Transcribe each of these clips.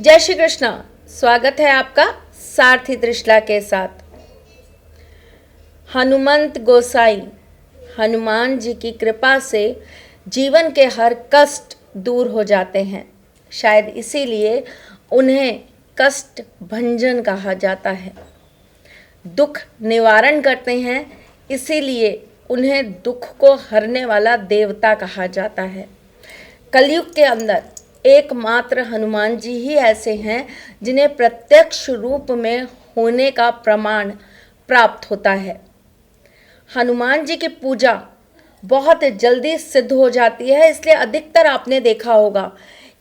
जय श्री कृष्णा। स्वागत है आपका सारथी त्रिशला के साथ। हनुमंत गोसाई हनुमान जी की कृपा से जीवन के हर कष्ट दूर हो जाते हैं। शायद इसीलिए उन्हें कष्ट भंजन कहा जाता है। दुख निवारण करते हैं, इसीलिए उन्हें दुख को हरने वाला देवता कहा जाता है। कलयुग के अंदर एकमात्र हनुमान जी ही ऐसे हैं जिन्हें प्रत्यक्ष रूप में होने का प्रमाण प्राप्त होता है। हनुमान जी की पूजा बहुत जल्दी सिद्ध हो जाती है, इसलिए अधिकतर आपने देखा होगा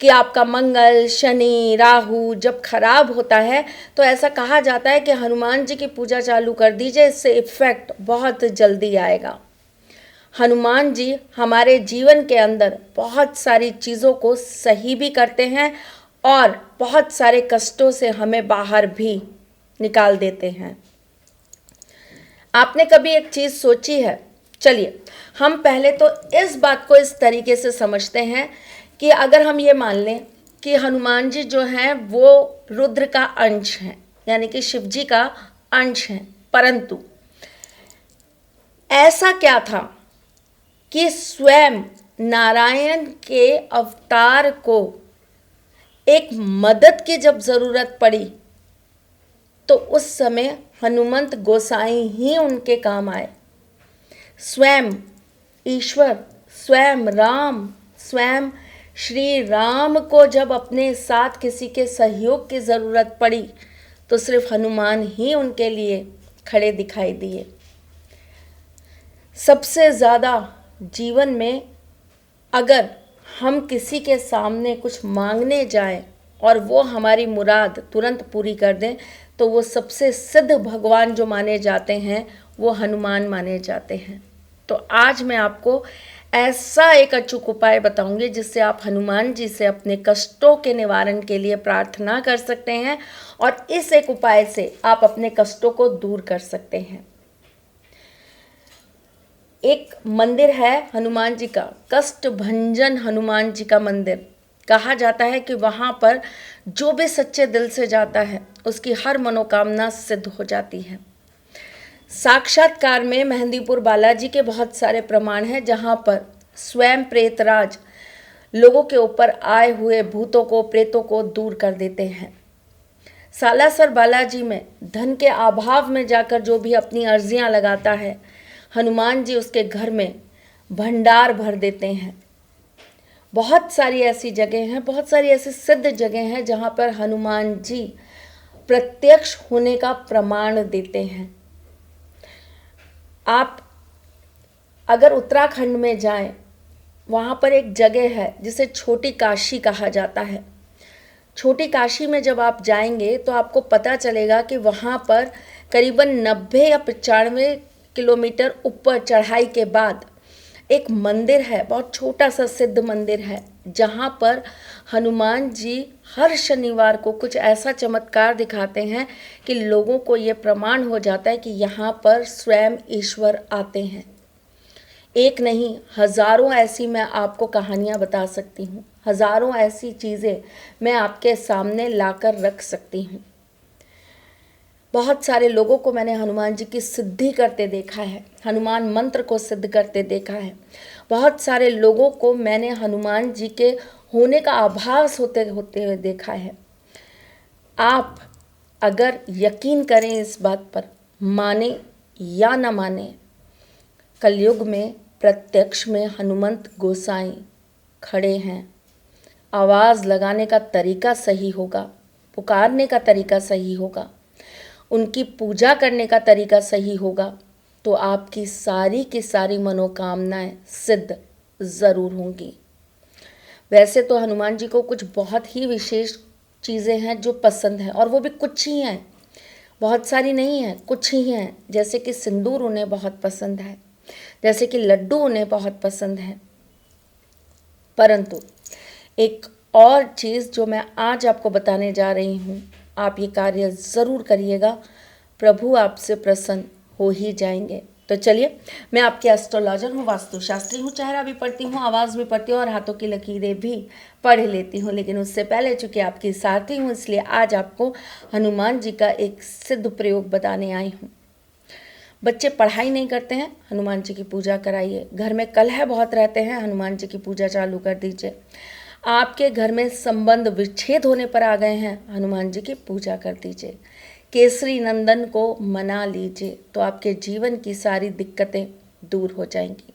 कि आपका मंगल, शनि, राहु जब खराब होता है तो ऐसा कहा जाता है कि हनुमान जी की पूजा चालू कर दीजिए, इससे इफेक्ट बहुत जल्दी आएगा। हनुमान जी हमारे जीवन के अंदर बहुत सारी चीज़ों को सही भी करते हैं और बहुत सारे कष्टों से हमें बाहर भी निकाल देते हैं। आपने कभी एक चीज़ सोची है? चलिए हम पहले तो इस बात को इस तरीके से समझते हैं कि अगर हम ये मान लें कि हनुमान जी जो हैं वो रुद्र का अंश हैं, यानी कि शिव जी का अंश हैं, परंतु ऐसा क्या था कि स्वयं नारायण के अवतार को एक मदद की जब ज़रूरत पड़ी तो उस समय हनुमंत गोसाई ही उनके काम आए। स्वयं ईश्वर, स्वयं राम, स्वयं श्री राम को जब अपने साथ किसी के सहयोग की ज़रूरत पड़ी तो सिर्फ हनुमान ही उनके लिए खड़े दिखाई दिए। सबसे ज़्यादा जीवन में अगर हम किसी के सामने कुछ मांगने जाएं और वो हमारी मुराद तुरंत पूरी कर दें तो वो सबसे सिद्ध भगवान जो माने जाते हैं वो हनुमान माने जाते हैं। तो आज मैं आपको ऐसा एक अचूक उपाय बताऊंगी जिससे आप हनुमान जी से अपने कष्टों के निवारण के लिए प्रार्थना कर सकते हैं और इस एक उपाय से आप अपने कष्टों को दूर कर सकते हैं। एक मंदिर है हनुमान जी का, कष्ट भंजन हनुमान जी का मंदिर। कहा जाता है कि वहाँ पर जो भी सच्चे दिल से जाता है उसकी हर मनोकामना सिद्ध हो जाती है। साक्षात्कार में मेहंदीपुर बालाजी के बहुत सारे प्रमाण हैं जहाँ पर स्वयं प्रेतराज लोगों के ऊपर आए हुए भूतों को, प्रेतों को दूर कर देते हैं। सालासर बालाजी में धन के अभाव में जाकर जो भी अपनी अर्जियां लगाता है, हनुमान जी उसके घर में भंडार भर देते हैं। बहुत सारी ऐसी जगह हैं, बहुत सारी ऐसी सिद्ध जगह हैं जहाँ पर हनुमान जी प्रत्यक्ष होने का प्रमाण देते हैं। आप अगर उत्तराखंड में जाएं, वहाँ पर एक जगह है जिसे छोटी काशी कहा जाता है। छोटी काशी में जब आप जाएंगे तो आपको पता चलेगा कि वहाँ पर करीबन 90 या 95 किलोमीटर ऊपर चढ़ाई के बाद एक मंदिर है, बहुत छोटा सा सिद्ध मंदिर है, जहाँ पर हनुमान जी हर शनिवार को कुछ ऐसा चमत्कार दिखाते हैं कि लोगों को ये प्रमाण हो जाता है कि यहाँ पर स्वयं ईश्वर आते हैं। एक नहीं, हज़ारों ऐसी मैं आपको कहानियाँ बता सकती हूँ, हज़ारों ऐसी चीज़ें मैं आपके सामने लाकर रख सकती हूँ। बहुत सारे लोगों को मैंने हनुमान जी की सिद्धि करते देखा है, हनुमान मंत्र को सिद्ध करते देखा है। बहुत सारे लोगों को मैंने हनुमान जी के होने का आभास होते हुए देखा है। आप अगर यकीन करें इस बात पर, माने या न माने, कलयुग में प्रत्यक्ष में हनुमंत गोसाई खड़े हैं। आवाज़ लगाने का तरीका सही होगा, पुकारने का तरीका सही होगा, उनकी पूजा करने का तरीका सही होगा तो आपकी सारी की सारी मनोकामनाएं सिद्ध ज़रूर होंगी। वैसे तो हनुमान जी को कुछ बहुत ही विशेष चीज़ें हैं जो पसंद हैं, और वो भी कुछ ही हैं, बहुत सारी नहीं हैं, कुछ ही हैं। जैसे कि सिंदूर उन्हें बहुत पसंद है, जैसे कि लड्डू उन्हें बहुत पसंद है। परंतु एक और चीज़ जो मैं आज आपको बताने जा रही हूँ, आप ये कार्य ज़रूर करिएगा, प्रभु आपसे प्रसन्न हो ही जाएंगे। तो चलिए, मैं आपकी एस्ट्रोलॉजर हूँ, वास्तुशास्त्री हूँ, चेहरा भी पढ़ती हूँ, आवाज़ भी पढ़ती हूँ और हाथों की लकीरें भी पढ़ लेती हूँ। लेकिन उससे पहले चूँकि आपकी सारथी हूँ, इसलिए आज आपको हनुमान जी का एक सिद्ध प्रयोग बताने आई हूँ। बच्चे पढ़ाई नहीं करते हैं, हनुमान जी की पूजा कराइए। घर में कलह बहुत रहते हैं, हनुमान जी की पूजा चालू कर दीजिए। आपके घर में संबंध विच्छेद होने पर आ गए हैं, हनुमान जी की पूजा कर दीजिए। केसरी नंदन को मना लीजिए तो आपके जीवन की सारी दिक्कतें दूर हो जाएंगी।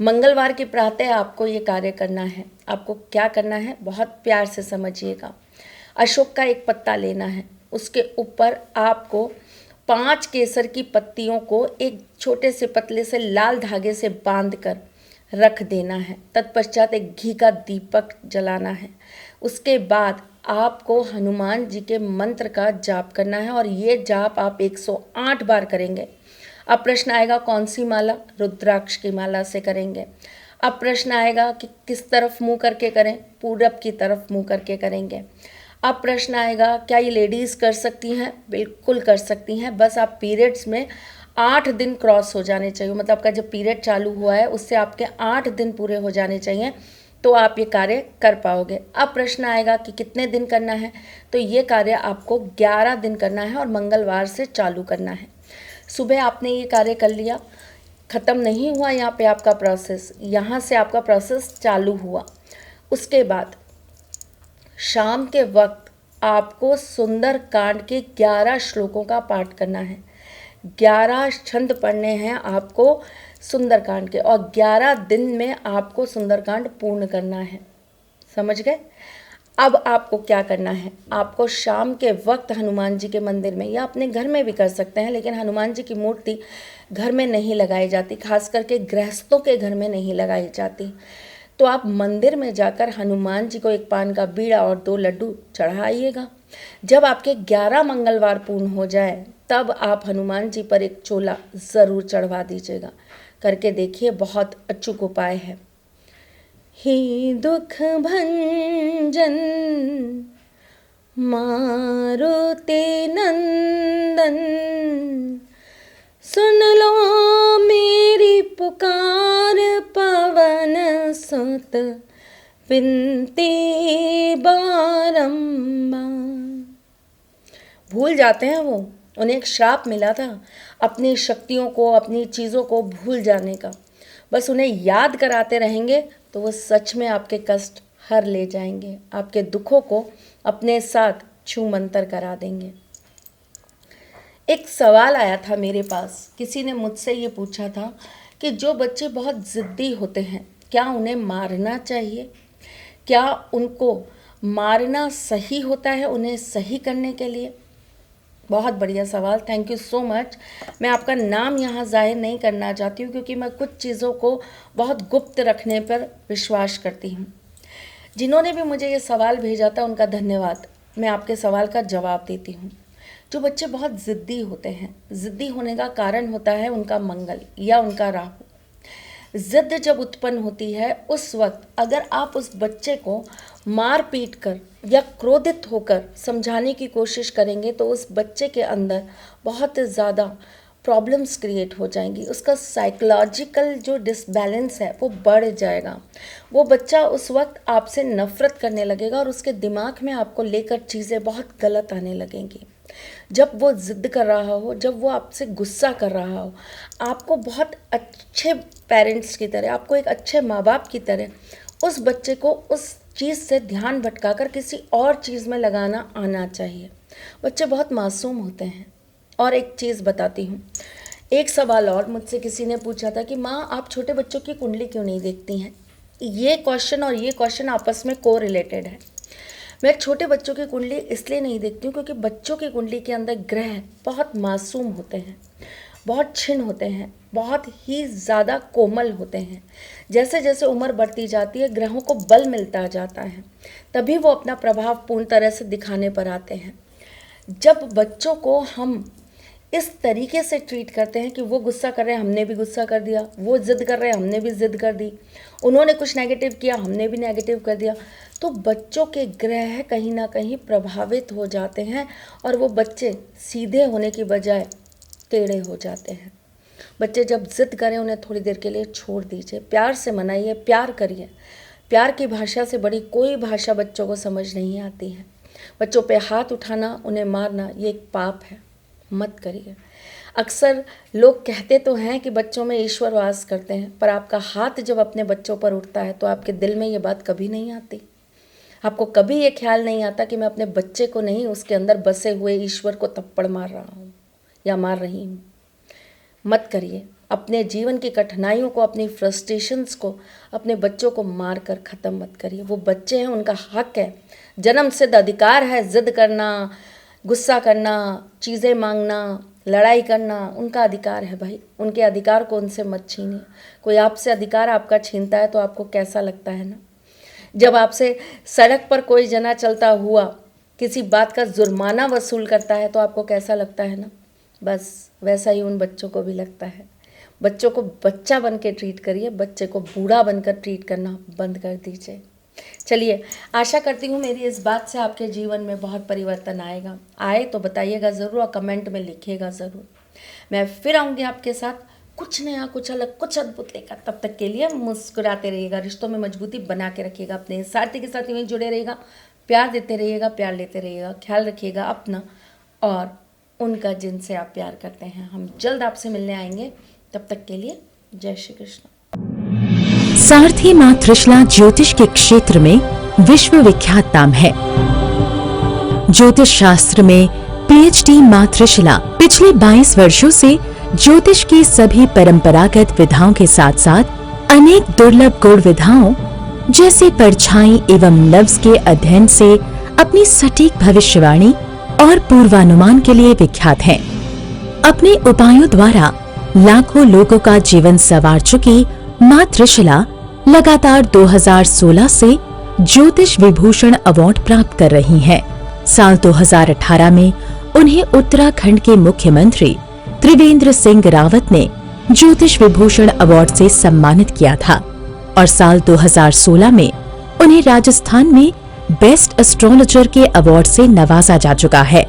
मंगलवार की प्रातः आपको ये कार्य करना है। आपको क्या करना है, बहुत प्यार से समझिएगा। अशोक का एक पत्ता लेना है, उसके ऊपर आपको 5 केसर की पत्तियों को एक छोटे से पतले से लाल धागे से बांध कर रख देना है। तत्पश्चात एक घी का दीपक जलाना है। उसके बाद आपको हनुमान जी के मंत्र का जाप करना है और ये जाप आप 108 बार करेंगे। अब प्रश्न आएगा कौन सी माला, रुद्राक्ष की माला से करेंगे। अब प्रश्न आएगा कि किस तरफ मुंह करके करें, पूरब की तरफ मुंह करके करेंगे। अब प्रश्न आएगा क्या ये लेडीज़ कर सकती हैं, बिल्कुल कर सकती हैं, बस आप पीरियड्स में 8 दिन क्रॉस हो जाने चाहिए, मतलब आपका जब पीरियड चालू हुआ है उससे आपके 8 दिन पूरे हो जाने चाहिए, तो आप ये कार्य कर पाओगे। अब प्रश्न आएगा कि कितने दिन करना है, तो ये कार्य आपको 11 दिन करना है और मंगलवार से चालू करना है। सुबह आपने ये कार्य कर लिया, ख़त्म नहीं हुआ यहाँ पे आपका प्रोसेस, यहाँ से आपका प्रोसेस चालू हुआ। उसके बाद शाम के वक्त आपको सुंदर कांड के 11 श्लोकों का पाठ करना है। 11 छंद पढ़ने हैं आपको सुंदरकांड के और 11 दिन में आपको सुंदरकांड पूर्ण करना है। समझ गए? अब आपको क्या करना है, आपको शाम के वक्त हनुमान जी के मंदिर में या अपने घर में भी कर सकते हैं, लेकिन हनुमान जी की मूर्ति घर में नहीं लगाई जाती, खास करके गृहस्थों के घर में नहीं लगाई जाती। तो आप मंदिर में जाकर हनुमान जी को एक पान का बीड़ा और 2 लड्डू चढ़ाइएगा। जब आपके 11 मंगलवार पूर्ण हो जाए तब आप हनुमान जी पर एक चोला ज़रूर चढ़वा दीजिएगा। करके देखिए, बहुत अचूक उपाय है। हे दुख भंजन मारुति नंदन, सुन लो मेरी पुकार, पवन सुत विनती बारंबार। भूल जाते हैं वो, उन्हें एक श्राप मिला था अपनी शक्तियों को, अपनी चीज़ों को भूल जाने का। बस उन्हें याद कराते रहेंगे तो वो सच में आपके कष्ट हर ले जाएंगे, आपके दुखों को अपने साथ छूमंतर करा देंगे। एक सवाल आया था मेरे पास, किसी ने मुझसे ये पूछा था कि जो बच्चे बहुत ज़िद्दी होते हैं क्या उन्हें मारना चाहिए, क्या उनको मारना सही होता है उन्हें सही करने के लिए। बहुत बढ़िया सवाल, थैंक यू सो मच। मैं आपका नाम यहाँ जाहिर नहीं करना चाहती हूँ क्योंकि मैं कुछ चीज़ों को बहुत गुप्त रखने पर विश्वास करती हूँ। जिन्होंने भी मुझे ये सवाल भेजा था उनका धन्यवाद। मैं आपके सवाल का जवाब देती हूँ। जो बच्चे बहुत ज़िद्दी होते हैं, ज़िद्दी होने का कारण होता है उनका मंगल या उनका राहु। ज़िद्द जब उत्पन्न होती है उस वक्त अगर आप उस बच्चे को मार पीट कर या क्रोधित होकर समझाने की कोशिश करेंगे तो उस बच्चे के अंदर बहुत ज़्यादा प्रॉब्लम्स क्रिएट हो जाएंगी। उसका साइकोलॉजिकल जो डिसबैलेंस है वो बढ़ जाएगा। वो बच्चा उस वक्त आपसे नफ़रत करने लगेगा और उसके दिमाग में आपको लेकर चीज़ें बहुत गलत आने लगेंगी। जब वो ज़िद्द कर रहा हो, जब वो आपसे गुस्सा कर रहा हो, आपको बहुत अच्छे पेरेंट्स की तरह, आपको एक अच्छे माँ बाप की तरह उस बच्चे को उस चीज़ से ध्यान भटकाकर किसी और चीज़ में लगाना आना चाहिए। बच्चे बहुत मासूम होते हैं। और एक चीज़ बताती हूँ, एक सवाल और मुझसे किसी ने पूछा था कि माँ आप छोटे बच्चों की कुंडली क्यों नहीं देखती हैं। ये क्वेश्चन और ये क्वेश्चन आपस में को रिलेटेड है। मैं छोटे बच्चों की कुंडली इसलिए नहीं देखती हूँ क्योंकि बच्चों की कुंडली के अंदर ग्रह बहुत मासूम होते हैं, बहुत छिन्न होते हैं, बहुत ही ज़्यादा कोमल होते हैं। जैसे जैसे उम्र बढ़ती जाती है ग्रहों को बल मिलता जाता है, तभी वो अपना प्रभाव पूर्ण तरह से दिखाने पर आते हैं। जब बच्चों को हम इस तरीके से ट्रीट करते हैं कि वो गुस्सा कर रहे हैं हमने भी गुस्सा कर दिया, वो ज़िद कर रहे हैं हमने भी ज़िद कर दी, उन्होंने कुछ नेगेटिव किया हमने भी नेगेटिव कर दिया, तो बच्चों के ग्रह कहीं ना कहीं प्रभावित हो जाते हैं और वो बच्चे सीधे होने की बजाय टेढ़े हो जाते हैं। बच्चे जब जिद करें उन्हें थोड़ी देर के लिए छोड़ दीजिए, प्यार से मनाइए, प्यार करिए। प्यार की भाषा से बड़ी कोई भाषा बच्चों को समझ नहीं आती है। बच्चों पे हाथ उठाना, उन्हें मारना, ये एक पाप है, मत करिए। अक्सर लोग कहते तो हैं कि बच्चों में ईश्वर वास करते हैं, पर आपका हाथ जब अपने बच्चों पर उठता है तो आपके दिल में ये बात कभी नहीं आती। आपको कभी ये ख्याल नहीं आता कि मैं अपने बच्चे को नहीं, उसके अंदर बसे हुए ईश्वर को थप्पड़ मार रहा हूँ या मार रही हूँ। मत करिए। अपने जीवन की कठिनाइयों को, अपनी फ्रस्ट्रेशंस को अपने बच्चों को मार कर ख़त्म मत करिए। वो बच्चे हैं, उनका हक है, जन्म सिद्ध अधिकार है जिद करना, गुस्सा करना, चीज़ें मांगना, लड़ाई करना, उनका अधिकार है भाई। उनके अधिकार को उनसे मत छीनिए। कोई आपसे अधिकार आपका छीनता है तो आपको कैसा लगता है ना। जब आपसे सड़क पर कोई जना चलता हुआ किसी बात का जुर्माना वसूल करता है तो आपको कैसा लगता है ना। बस वैसा ही उन बच्चों को भी लगता है। बच्चों को बच्चा बन के ट्रीट करिए, बच्चे को बूढ़ा बनकर ट्रीट करना बंद कर दीजिए। चलिए, आशा करती हूँ मेरी इस बात से आपके जीवन में बहुत परिवर्तन आएगा। आए तो बताइएगा ज़रूर और कमेंट में लिखिएगा ज़रूर। मैं फिर आऊँगी आपके साथ कुछ नया, कुछ अलग, कुछ अद्भुत लेकर। तब तक के लिए मुस्कुराते रहिएगा, रिश्तों में मजबूती बना के रखिएगा, अपने साथी के साथ यूँ जुड़े रहिएगा, प्यार देते रहिएगा, प्यार लेते रहिएगा, ख्याल रखिएगा अपना और उनका जिनसे आप प्यार करते हैं। हम जल्द आपसे मिलने आएंगे, तब तक के लिए जय श्री कृष्ण। सारथी मां त्रिशला ज्योतिष के क्षेत्र में विश्व विख्यात नाम है। ज्योतिष शास्त्र में पीएचडी मां त्रिशला पिछले 22 वर्षों से ज्योतिष की सभी परंपरागत विधाओं के साथ साथ अनेक दुर्लभ गुण विधाओं जैसे परछाई एवं लफ्ज के अध्ययन से अपनी सटीक भविष्यवाणी और पूर्वानुमान के लिए विख्यात हैं। अपने उपायों द्वारा लाखों लोगों का जीवन संवार चुकी मां त्रिशला लगातार 2016 से ज्योतिष विभूषण अवार्ड प्राप्त कर रही हैं। साल 2018 में उन्हें उत्तराखंड के मुख्यमंत्री त्रिवेंद्र सिंह रावत ने ज्योतिष विभूषण अवार्ड से सम्मानित किया था और साल 2016 में उन्हें राजस्थान में बेस्ट एस्ट्रोलॉजर के अवार्ड से नवाजा जा चुका है।